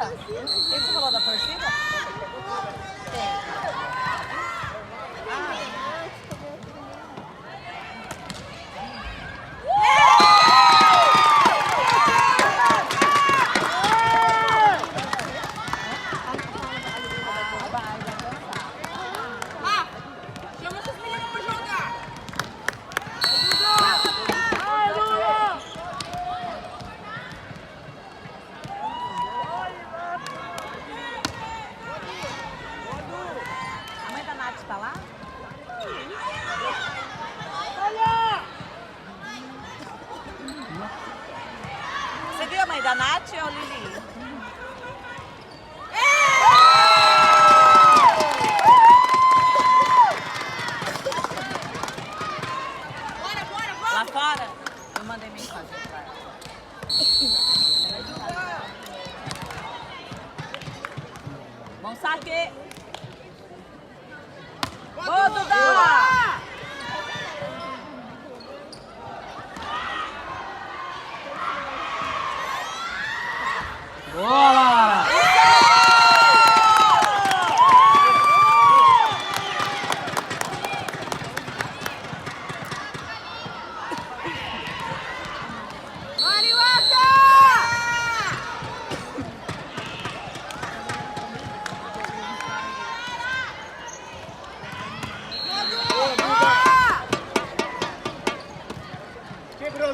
torcida? O que você falou da torcida? Tem. Tá lá? Você viu a mãe da Nath ou Lili? Lá fora? Eu mandei mensagem pra ela. Bom saque! Boa, Duda! Boa, Lara!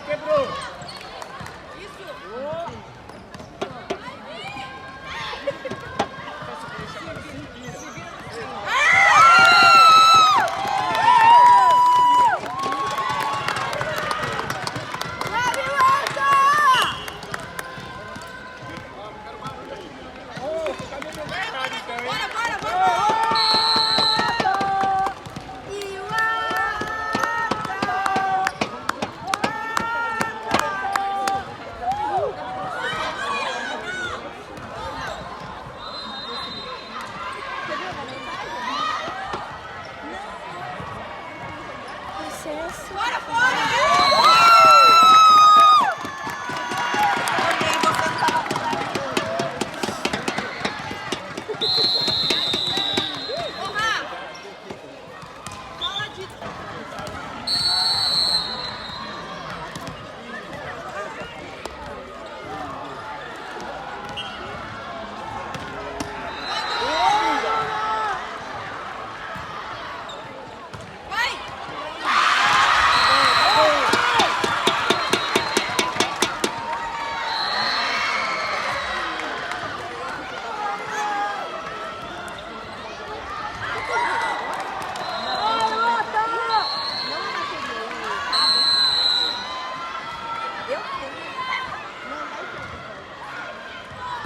Quebrou! Bora, fora!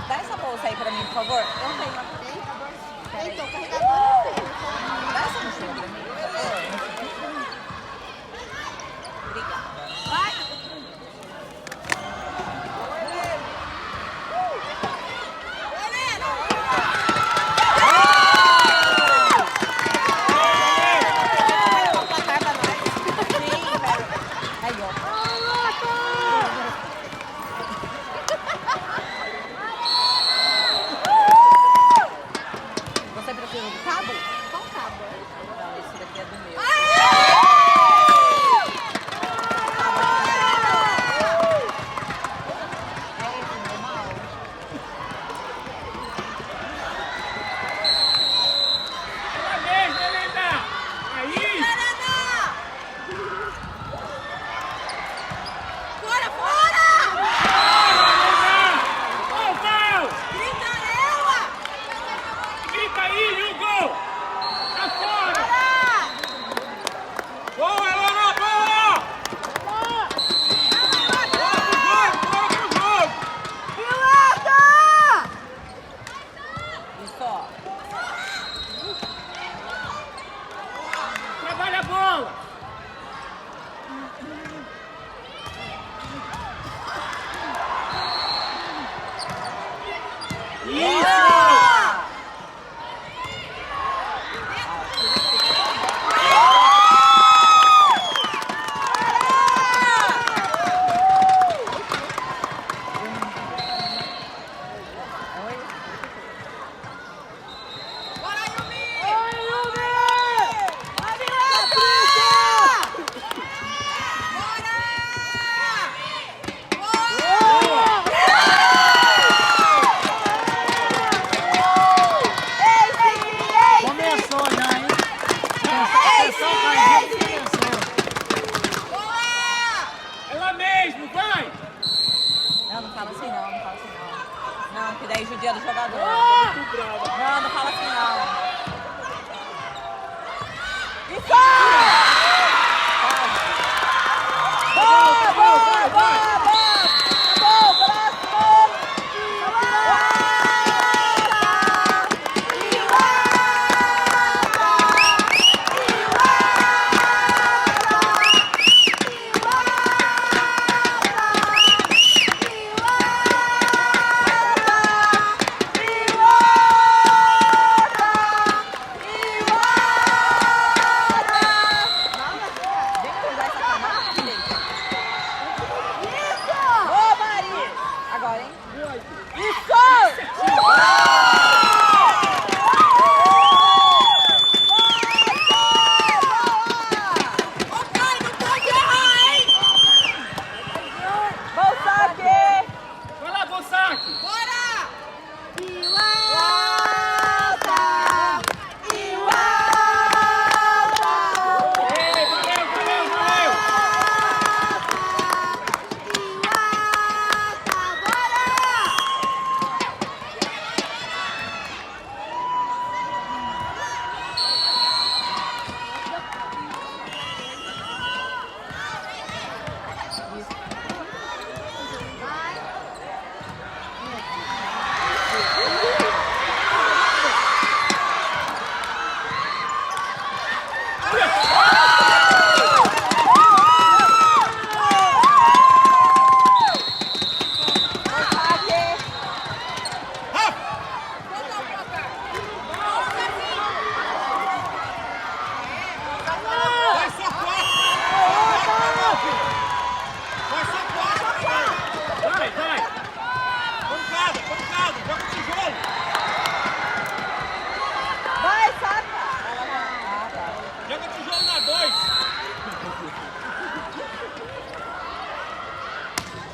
Dá essa bolsa aí pra mim, por favor. Eu não tenho. Tem, tô carregador não tem. Dá essa mochila pra mim, por favor. Obrigada. Vai! vai! Não fala assim não, não fala assim não. Não, que daí judia do jogador. Tô muito brava. Não, não fala assim não. Isso! Boa, boa, boa, boa! Acabou, próximo!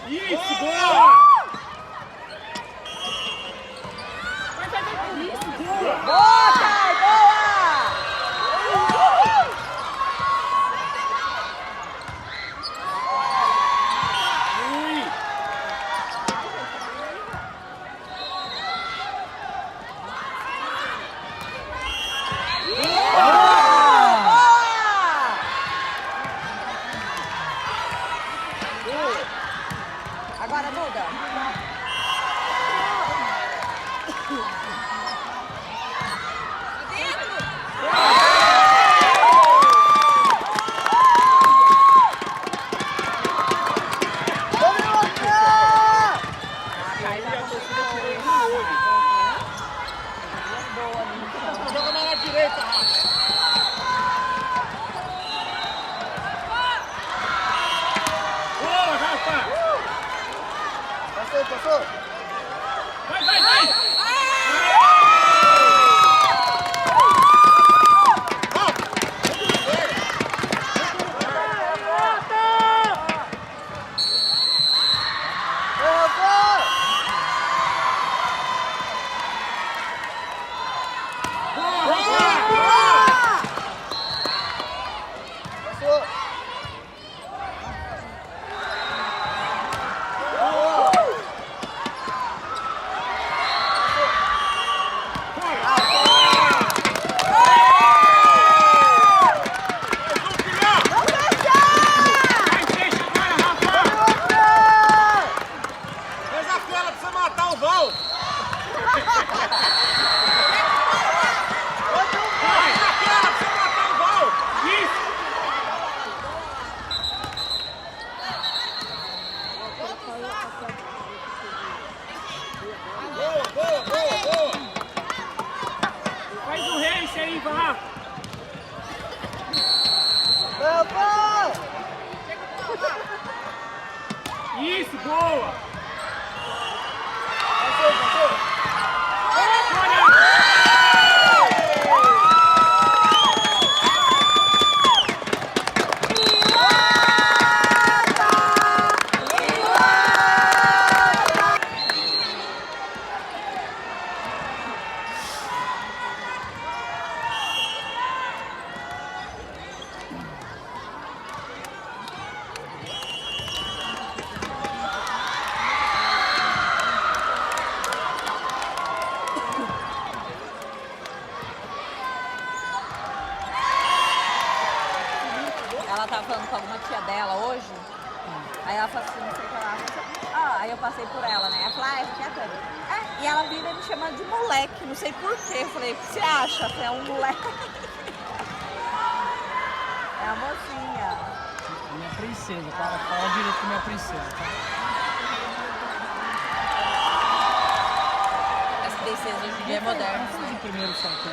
Isso, boa! Isso, boa! Boa, Kai, boa! Ui! Agora muda. Joga na direita, Rafa! Boa, Rafa! Passou, passou. Vai, vai, vai! Faz o race aí, Rafa! Isso, boa! Passou, passou. Aí ela falou assim, não sei o que lá. Aí eu passei por ela, né? Ela falou, essa aqui é a Tânia. E ela vira me chamando de moleque, não sei porquê. Eu falei, o que você acha? Eu falei, é um moleque. É a mocinha. Minha princesa, para, fala direito com minha princesa, tá? As princesas hoje em dia é moderno, Não fiz o primeiro saco,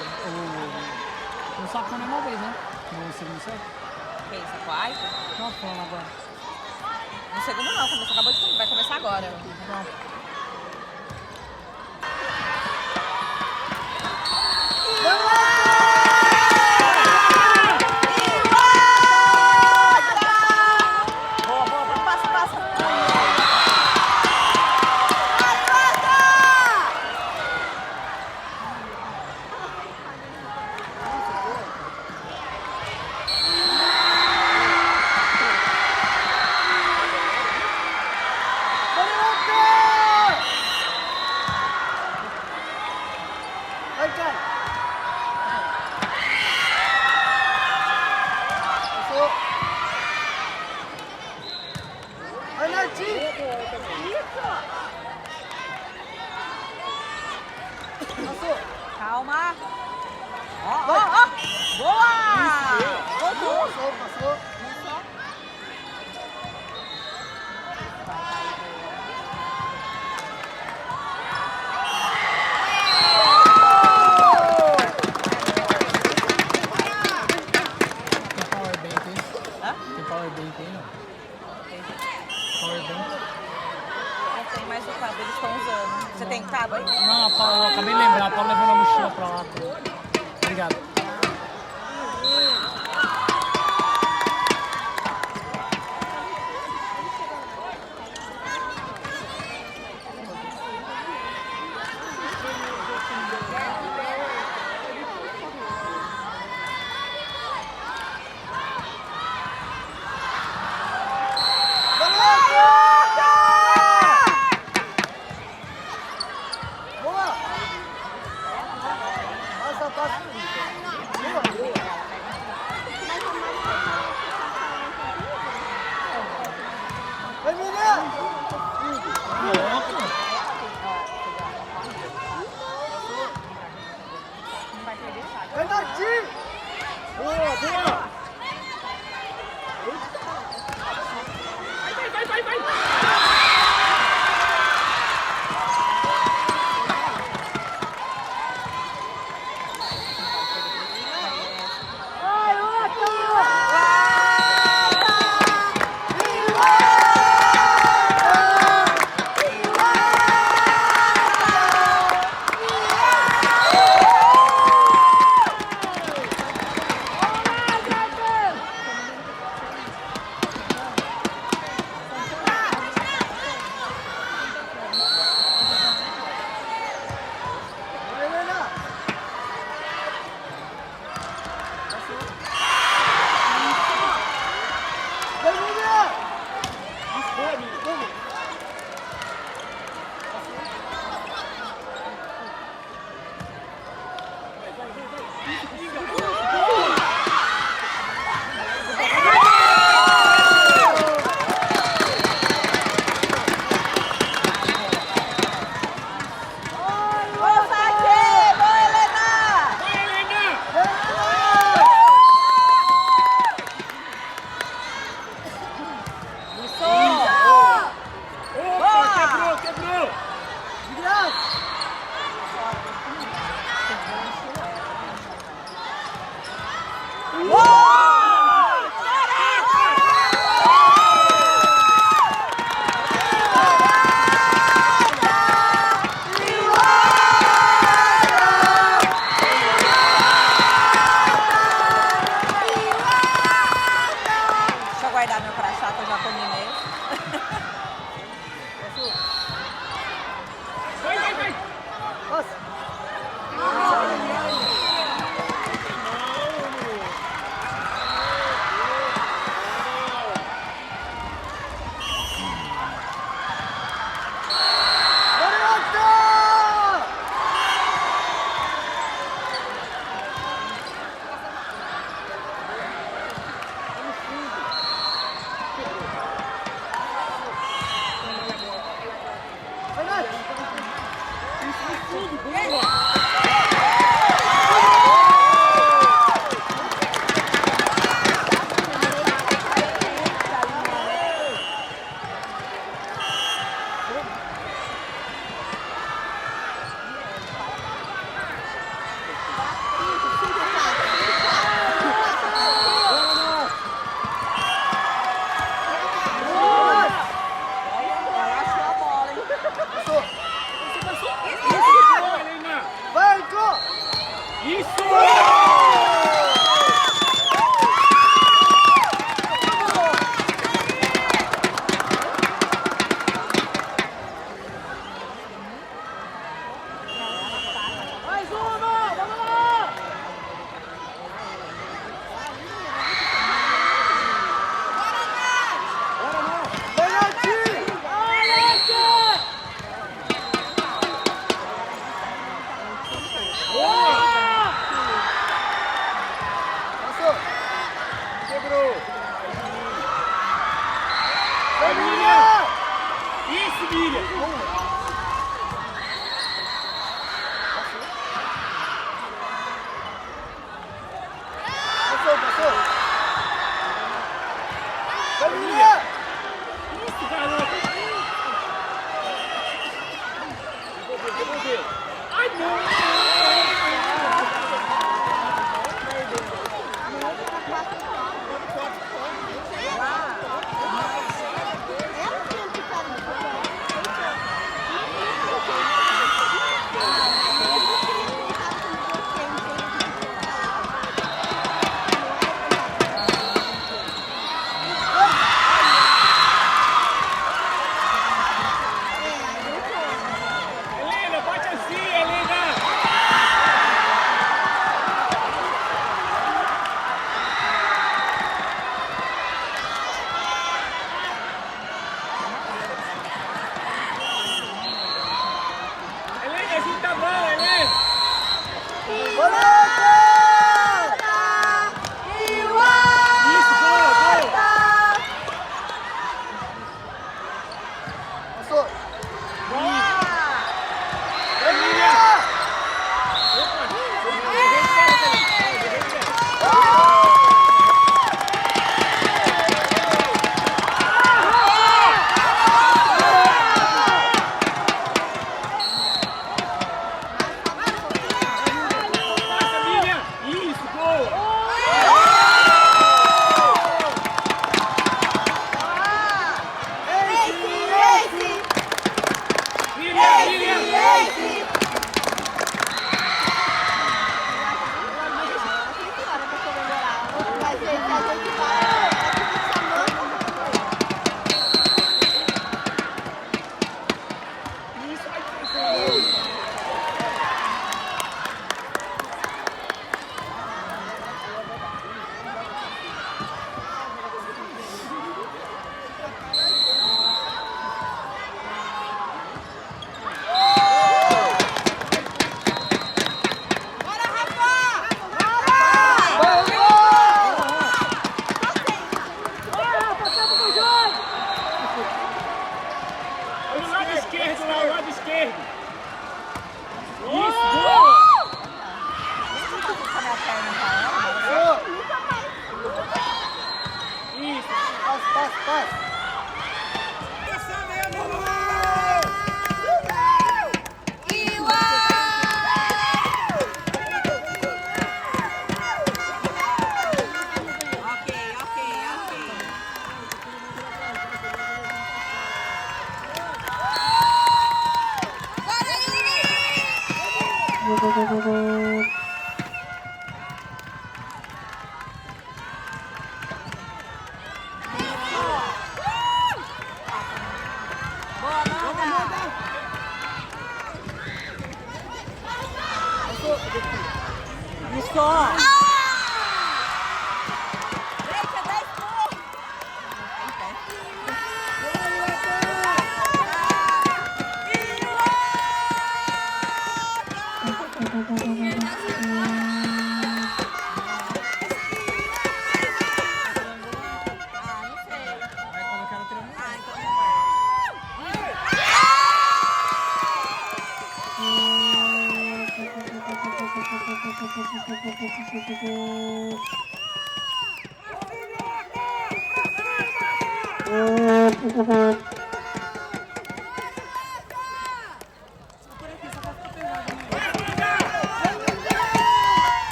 o saco não é uma vez, né? No segundo saco? Que isso, quase? Não, falando agora. No segundo não, acabou de comer, vai começar agora. Não. Vai, Kai. Passou. Vai, Natinho. Passou. Calma. Ó. Boa! Voltou. Passou. Tem powerbank aí? Hã? Tem powerbank aí, não? Powerbank? Não tem mais o cabo, eles estão usando. Você tem cabo aí? Não, a Paula, eu acabei de lembrar, a Paula levou na mochila pra lá. Obrigado. Boa. Passa. Vai, Miriam! Isso, Miriam! Passou. Vai, Miriam! Isso, garoto! Devolver. Ai, não! Helena, bate assim, Helena! Helena, junta a mão, Helena! Isso, boa! Passou. Vai, Miriam! Passa, Miriam! Isso, boa! Miriam! Olha o lado esquerdo lá, o lado esquerdo. Isso, boa! Isso. Passa. Isso! Boa!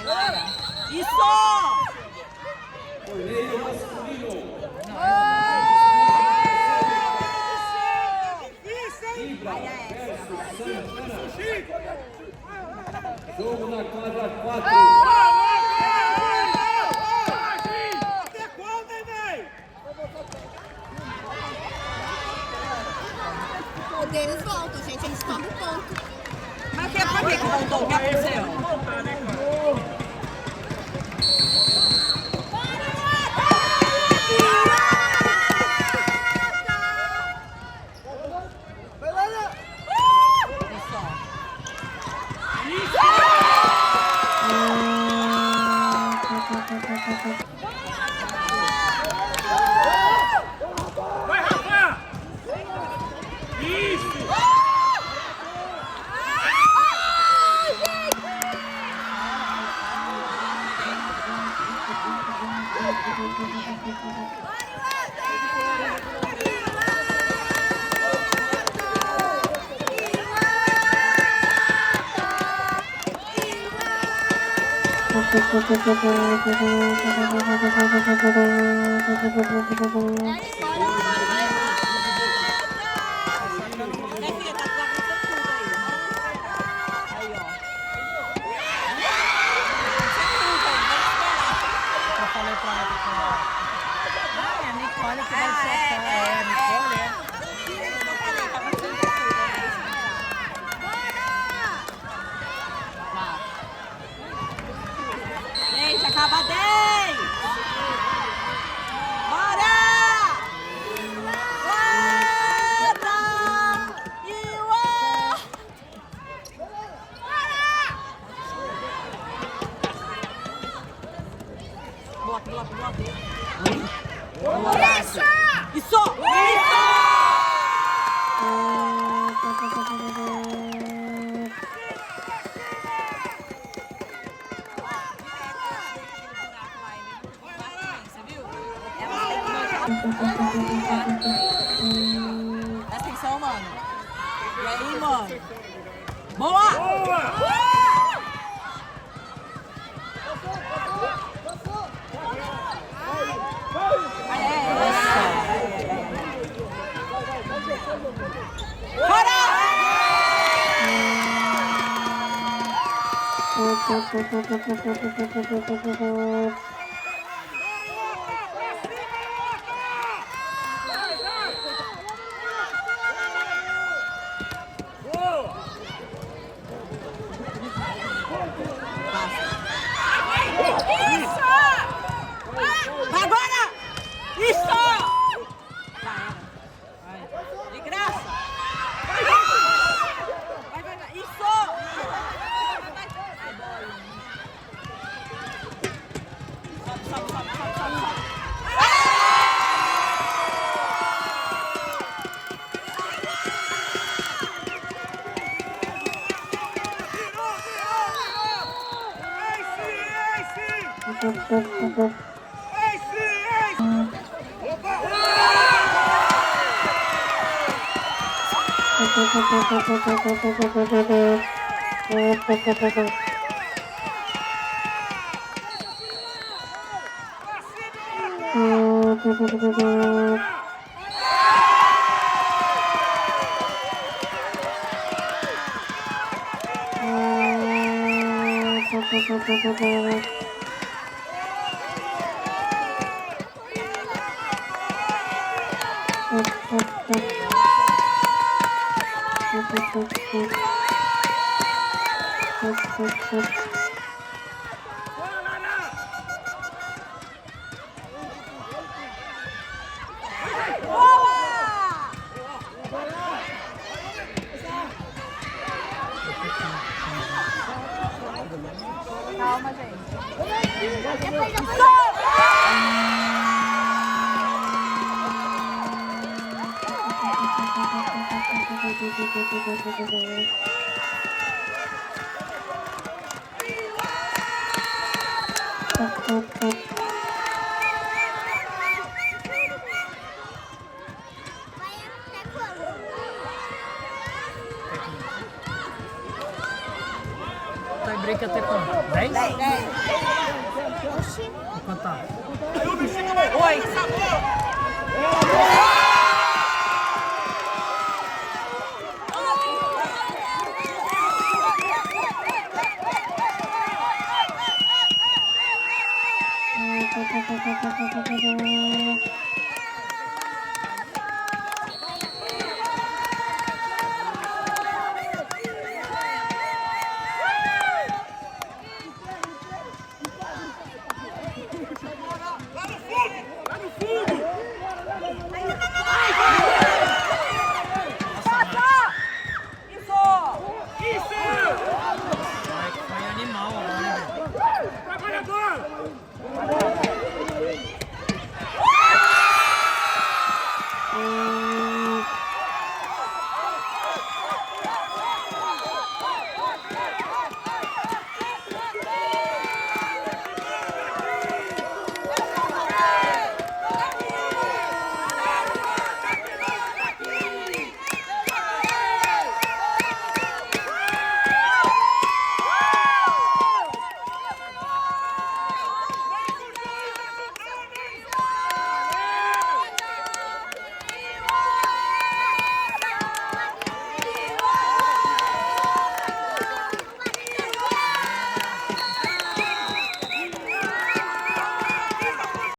Vai, Laura! Isso! Jogo na quadra 4. eles voltam, gente. Eles tomam ponto. Mas por que voltou? O que aconteceu? Voltar, né, cara? Vai lá, né? Vai, Rafa! Isso! Eu falei pra ela. Ah, é a Nicole que vai ser a Nicole, é. Gente, acaba 10! Bora! Bora! E o bloco, bloco, bloco. Isso! Isso! Presta atenção, mano. E aí, mano? Boa! Boa! Boa! Vai agora! Isso! Já era. Vai. De graça! Vai, vai, vai. Isso! Sobe, sobe, sobe, sobe, sobe, sobe. Calma, gente. Tie break até quanto? 10? 10. Quanto tá? Oi.